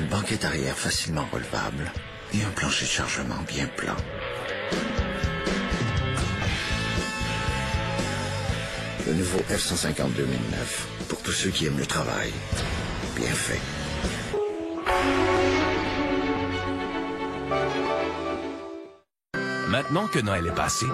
une banquette arrière facilement relevable et un plancher de chargement bien plat. Le nouveau F-150 2009, pour tous ceux qui aiment le travail. Bien fait. Maintenant que Noël est passé,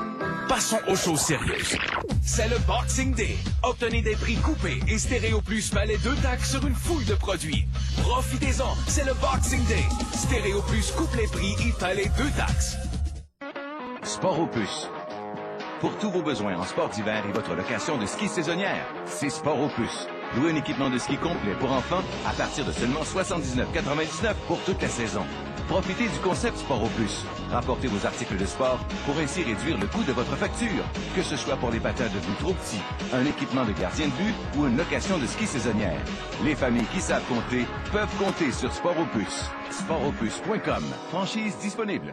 passons aux choses sérieuses. C'est le Boxing Day. Obtenez des prix coupés et Stéréo Plus met les 2 taxes sur une foule de produits. Profitez-en, c'est le Boxing Day. Stéréo Plus coupe les prix et fait les 2 taxes. Sport Opus. Pour tous vos besoins en sport d'hiver et votre location de ski saisonnière, c'est Sport Opus. Louez un équipement de ski complet pour enfants à partir de seulement 79,99 pour toute la saison. Profitez du concept Sport Opus. Rapportez vos articles de sport pour ainsi réduire le coût de votre facture, que ce soit pour les patins devenus trop petits, un équipement de gardien de but ou une location de ski saisonnière. Les familles qui savent compter peuvent compter sur Sport Opus. Sportopus.com. Franchise disponible.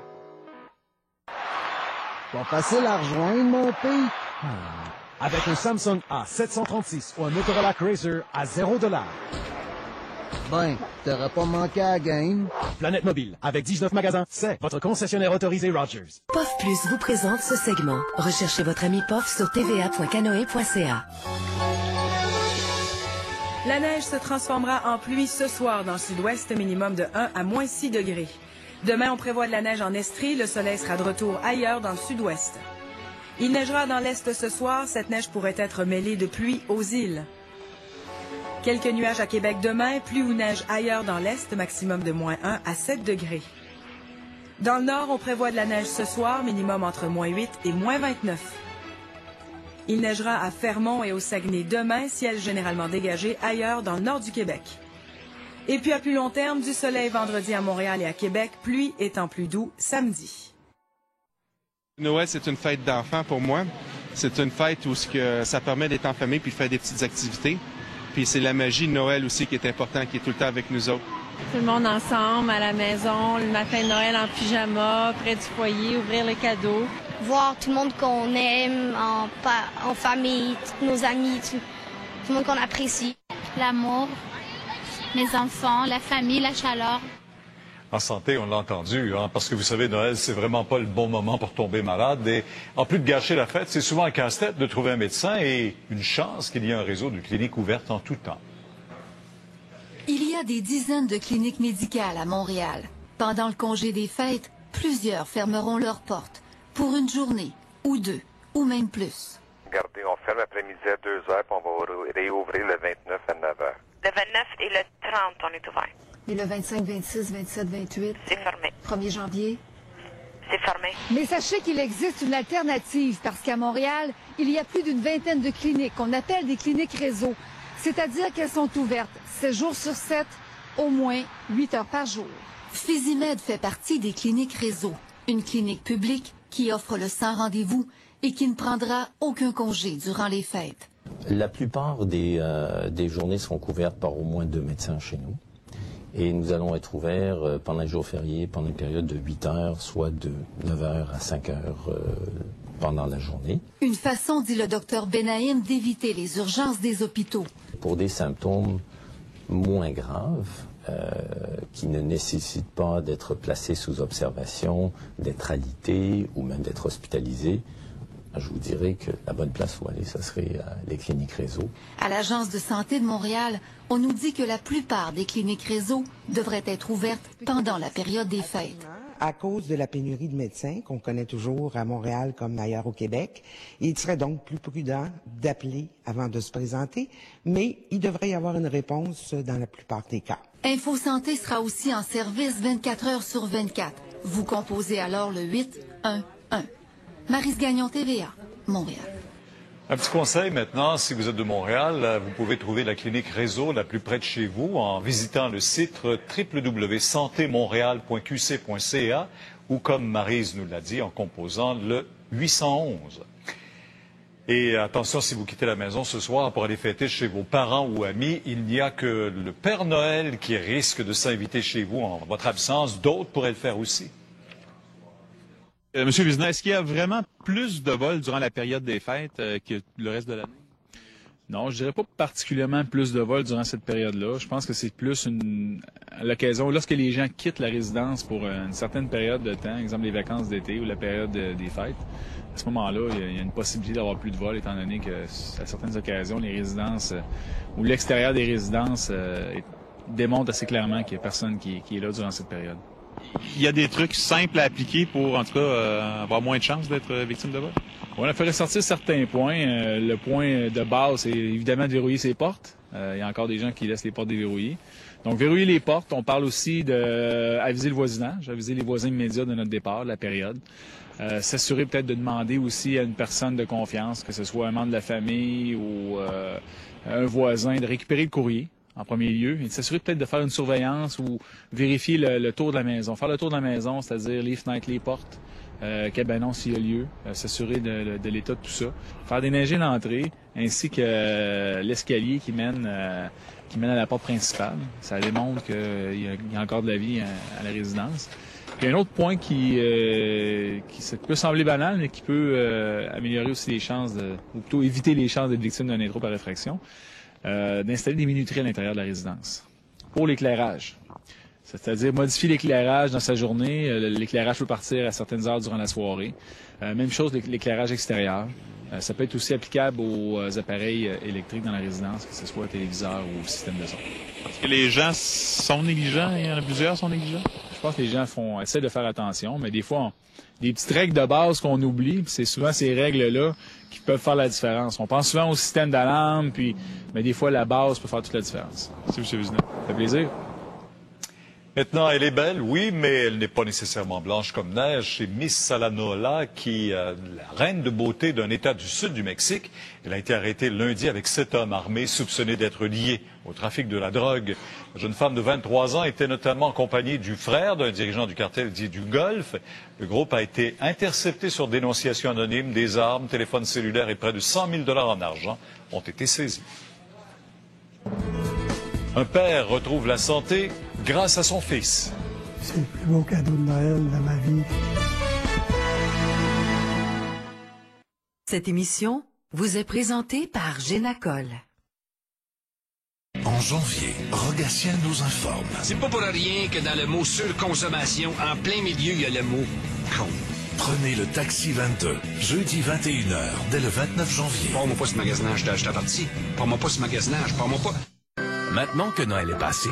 Pas facile à rejoindre, mon pays. Avec un Samsung A736 ou un Motorola Razr à $0. Ben, t'aurais pas manqué à la game. Planète Mobile, avec 19 magasins, c'est votre concessionnaire autorisé Rogers. POF Plus vous présente ce segment. Recherchez votre ami POF sur tva.canoe.ca. La neige se transformera en pluie ce soir dans le sud-ouest, minimum de 1 à moins 6 degrés. Demain, on prévoit de la neige en Estrie. Le soleil sera de retour ailleurs dans le sud-ouest. Il neigera dans l'est ce soir. Cette neige pourrait être mêlée de pluie aux îles. Quelques nuages à Québec demain, pluie ou neige ailleurs dans l'est, maximum de moins 1 à 7 degrés. Dans le nord, on prévoit de la neige ce soir, minimum entre moins 8 et moins 29. Il neigera à Fermont et au Saguenay demain, ciel généralement dégagé ailleurs dans le nord du Québec. Et puis à plus long terme, du soleil vendredi à Montréal et à Québec, pluie étant plus doux samedi. Noël, c'est une fête d'enfants pour moi. C'est une fête où ça permet d'être en famille puis de faire des petites activités. Puis c'est la magie de Noël aussi qui est importante, qui est tout le temps avec nous autres. Tout le monde ensemble, à la maison, le matin de Noël en pyjama, près du foyer, ouvrir les cadeaux. Voir tout le monde qu'on aime, en famille, tous nos amis, tout le monde qu'on apprécie. L'amour, les enfants, la famille, la chaleur. En santé, on l'a entendu, hein, parce que vous savez, Noël, c'est vraiment pas le bon moment pour tomber malade. Et en plus de gâcher la fête, c'est souvent un casse-tête de trouver un médecin et une chance qu'il y ait un réseau de cliniques ouvertes en tout temps. Il y a des dizaines de cliniques médicales à Montréal. Pendant le congé des fêtes, plusieurs fermeront leurs portes pour une journée, ou 2, ou même plus. Regardez, on ferme l'après-midi à 2 heures, puis on va réouvrir le 29 à 9 heures. Le 29 et le 30, on est ouvert. Et le 25, 26, 27, 28? C'est fermé. 1er janvier? C'est fermé. Mais sachez qu'il existe une alternative parce qu'à Montréal, il y a plus d'une vingtaine de cliniques qu'on appelle des cliniques réseau. C'est-à-dire qu'elles sont ouvertes 7 jours sur 7, au moins 8 heures par jour. Physimed fait partie des cliniques réseau, une clinique publique qui offre le sans rendez-vous et qui ne prendra aucun congé durant les fêtes. La plupart des journées seront couvertes par au moins 2 médecins chez nous. Et nous allons être ouverts pendant les jours fériés, pendant une période de 8 heures, soit de 9 heures à 5 heures pendant la journée. Une façon, dit le docteur Benaïm, d'éviter les urgences des hôpitaux. Pour des symptômes moins graves, qui ne nécessitent pas d'être placés sous observation, d'être alités ou même d'être hospitalisés, je vous dirais que la bonne place où aller, ce serait les cliniques réseau. À l'Agence de santé de Montréal, on nous dit que la plupart des cliniques réseau devraient être ouvertes pendant la période des fêtes. À cause de la pénurie de médecins qu'on connaît toujours à Montréal comme ailleurs au Québec, il serait donc plus prudent d'appeler avant de se présenter, mais il devrait y avoir une réponse dans la plupart des cas. Info Santé sera aussi en service 24 heures sur 24. Vous composez alors le 811. Maryse Gagnon, TVA, Montréal. Un petit conseil maintenant, si vous êtes de Montréal, vous pouvez trouver la clinique réseau la plus près de chez vous en visitant le site www.santémontréal.qc.ca ou, comme Maryse nous l'a dit, en composant le 811. Et attention, si vous quittez la maison ce soir pour aller fêter chez vos parents ou amis, il n'y a que le Père Noël qui risque de s'inviter chez vous en votre absence. D'autres pourraient le faire aussi. Monsieur Vizina, est-ce qu'il y a vraiment plus de vols durant la période des fêtes que le reste de l'année? Non, je dirais pas particulièrement plus de vols durant cette période-là. Je pense que c'est plus l'occasion, lorsque les gens quittent la résidence pour une certaine période de temps, exemple les vacances d'été ou la période des fêtes, à ce moment-là, il y a une possibilité d'avoir plus de vols, étant donné que à certaines occasions, les résidences ou l'extérieur des résidences démontre assez clairement qu'il n'y a personne qui est là durant cette période. Il y a des trucs simples à appliquer pour, en tout cas, avoir moins de chances d'être victime de vol? On a fait ressortir certains points. Le point de base, c'est évidemment de verrouiller ses portes. Il y a encore des gens qui laissent les portes déverrouillées. Donc, verrouiller les portes. On parle aussi d'aviser le voisinage, aviser les voisins immédiats de notre départ, de la période. S'assurer peut-être de demander aussi à une personne de confiance, que ce soit un membre de la famille ou un voisin, de récupérer le courrier en premier lieu, et de s'assurer peut-être de faire une surveillance ou vérifier le tour de la maison. Faire le tour de la maison, c'est-à-dire les fenêtres, les portes, cabanon s'il y a lieu, s'assurer de l'état de tout ça. Faire déneiger l'entrée, ainsi que l'escalier qui mène à la porte principale. Ça démontre qu'il y a encore de la vie à la résidence. Il y a un autre point qui peut sembler banal, mais qui peut améliorer aussi les chances, ou plutôt éviter les chances d'être victime d'un intro par effraction, d'installer des minuteries à l'intérieur de la résidence. Pour l'éclairage. C'est-à-dire modifier l'éclairage dans sa journée. L'éclairage peut partir à certaines heures durant la soirée. Même chose, l'éclairage extérieur. Ça peut être aussi applicable aux appareils électriques dans la résidence, que ce soit téléviseur ou système de son. Est-ce que les gens sont négligents? Il y en a plusieurs qui sont négligents? Je pense que les gens essaient de faire attention, mais des fois, des petites règles de base qu'on oublie, puis c'est souvent ces règles-là qui peuvent faire la différence. On pense souvent au système d'alarme, mais des fois, la base peut faire toute la différence. Merci, M. Vizina. Ça fait plaisir. Maintenant, elle est belle, oui, mais elle n'est pas nécessairement blanche comme neige. C'est Miss Salanola, la reine de beauté d'un État du sud du Mexique. Elle a été arrêtée lundi avec 7 hommes armés soupçonnés d'être liés au trafic de la drogue. La jeune femme de 23 ans était notamment accompagnée du frère d'un dirigeant du cartel dit du Golfe. Le groupe a été intercepté sur dénonciation anonyme. Des armes, téléphones cellulaires et près de 100 000 $ en argent ont été saisis. Un père retrouve la santé grâce à son fils. C'est le plus beau cadeau de Noël de ma vie. Cette émission vous est présentée par Génacol. En janvier, Rogatien nous informe. C'est pas pour rien que dans le mot surconsommation, en plein milieu, il y a le mot con. Prenez le Taxi 22, jeudi 21h, dès le 29 janvier. Prends-moi pas ce magasinage, je parti. Prends-moi pas ce magasinage, prends-moi pas... Maintenant que Noël est passé,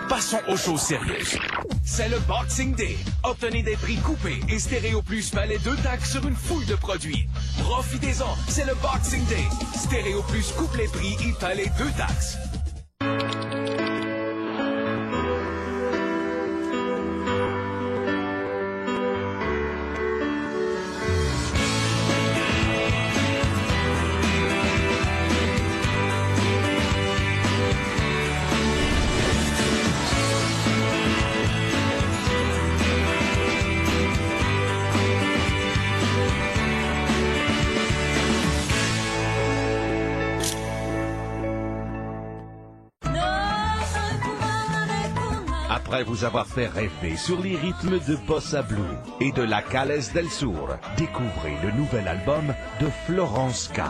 passons aux choses sérieuses. C'est le Boxing Day. Obtenez des prix coupés et Stéréo Plus palais 2 taxes sur une foule de produits. Profitez-en, c'est le Boxing Day. Stéréo Plus coupe les prix et palais 2 taxes. Après vous avoir fait rêver sur les rythmes de Bossa Blue et de la Calles del Sur, découvrez le nouvel album de Florence K.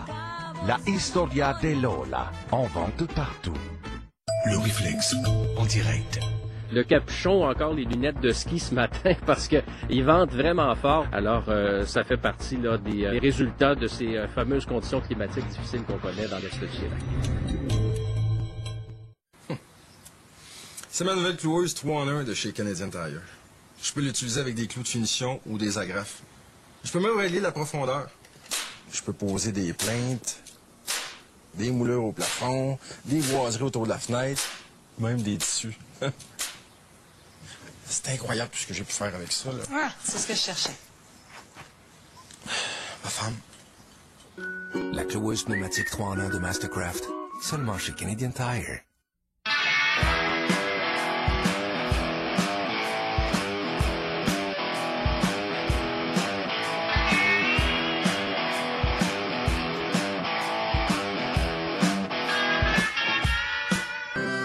La Historia de Lola, en vente partout. Le réflexe, en direct. Le capuchon, encore les lunettes de ski ce matin, parce qu'ils vendent vraiment fort. Alors, ça fait partie là, des résultats de ces fameuses conditions climatiques difficiles qu'on connaît dans l'Est du Québec. C'est ma nouvelle cloueuse 3 en 1 de chez Canadian Tire. Je peux l'utiliser avec des clous de finition ou des agrafes. Je peux même régler la profondeur. Je peux poser des plaintes, des moulures au plafond, des boiseries autour de la fenêtre, même des tissus. C'est incroyable tout ce que j'ai pu faire avec ça, là. Ah, c'est ce que je cherchais. Ma femme. La cloueuse pneumatique 3 en 1 de Mastercraft, seulement chez Canadian Tire.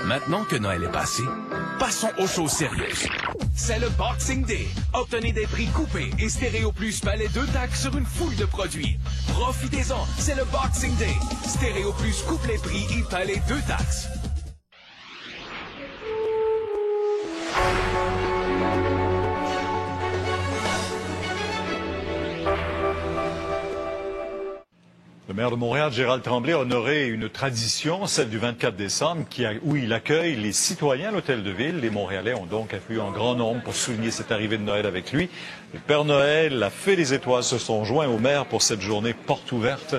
Maintenant que Noël est passé, passons aux choses sérieuses. C'est le Boxing Day. Obtenez des prix coupés et Stéréo Plus palais 2 taxes sur une foule de produits. Profitez-en, c'est le Boxing Day. Stéréo Plus coupe les prix et palais 2 taxes. Le maire de Montréal, Gérald Tremblay, a honoré une tradition, celle du 24 décembre, où il accueille les citoyens à l'Hôtel de Ville. Les Montréalais ont donc afflué en grand nombre pour souligner cette arrivée de Noël avec lui. Le Père Noël, la Fée des Étoiles se sont joints au maire pour cette journée porte ouverte.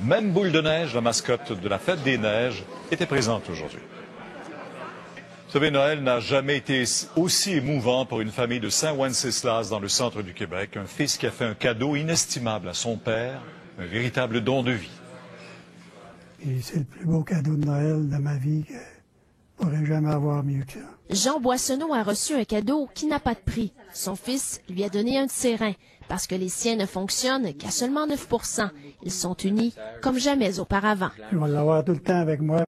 Même Boule de Neige, la mascotte de la Fête des Neiges, était présente aujourd'hui. Vous savez, Noël n'a jamais été aussi émouvant pour une famille de Saint-Wenceslas dans le centre du Québec. Un fils qui a fait un cadeau inestimable à son père, un véritable don de vie. Et c'est le plus beau cadeau de Noël de ma vie que je pourrais jamais avoir mieux que ça. Jean Boissonneau a reçu un cadeau qui n'a pas de prix. Son fils lui a donné un de ses reins parce que les siens ne fonctionnent qu'à seulement 9 %. Ils sont unis comme jamais auparavant. Je vais l'avoir tout le temps avec moi.